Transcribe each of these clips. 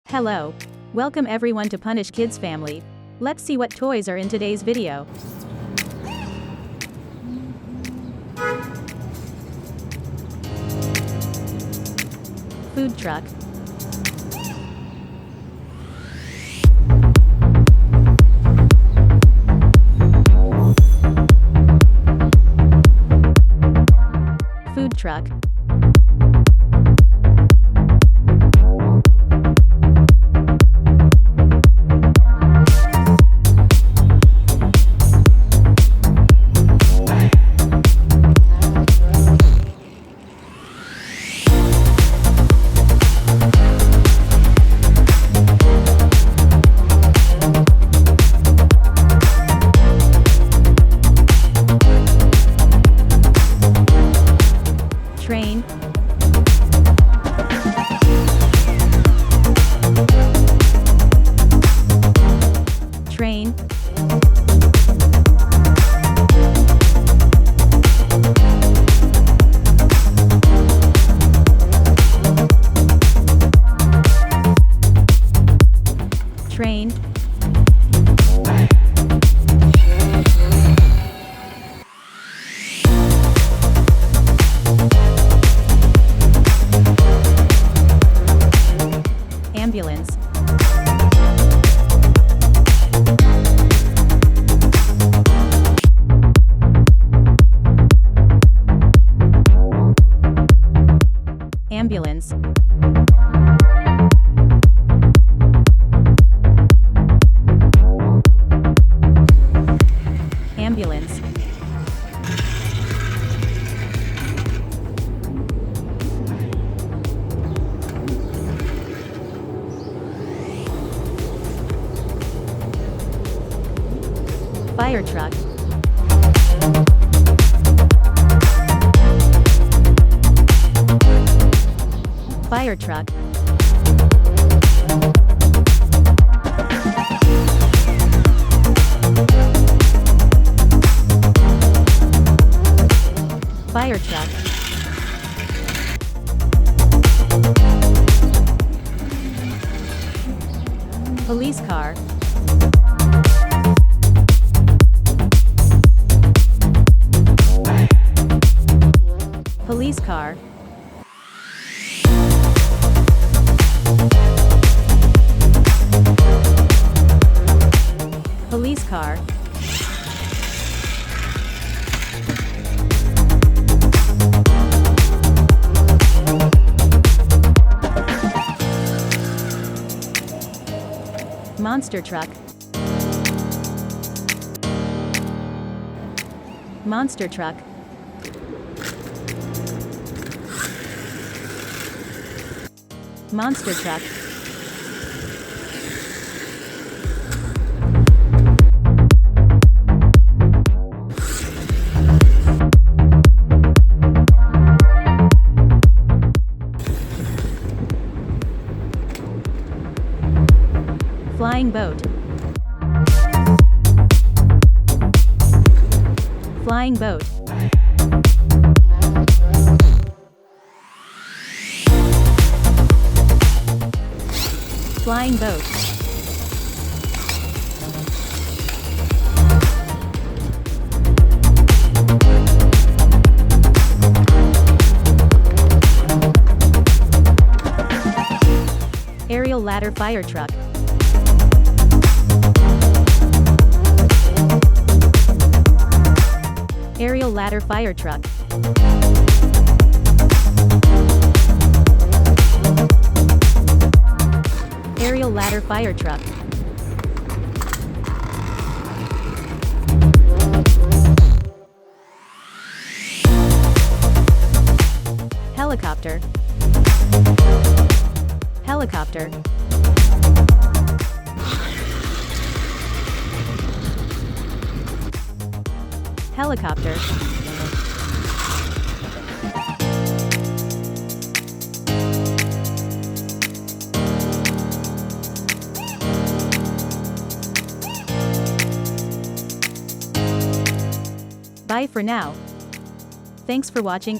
Hello. Welcome everyone to Puntush Kids family. Let's see what toys are in today's video. Food truck. Food truck. Train. Train. Train. Ambulance. Ambulance. Ambulance. Fire truck. Fire truck. Fire truck. Police car. Police car. Police car. Monster truck. Monster truck. Monster truck. Flying boat. Flying boat. Flying boat. Aerial ladder fire truck. Aerial ladder fire truck. Aerial ladder fire truck. Helicopter. Helicopter. Helicopter. Bye for now. Thanks for watching.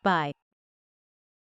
Bye.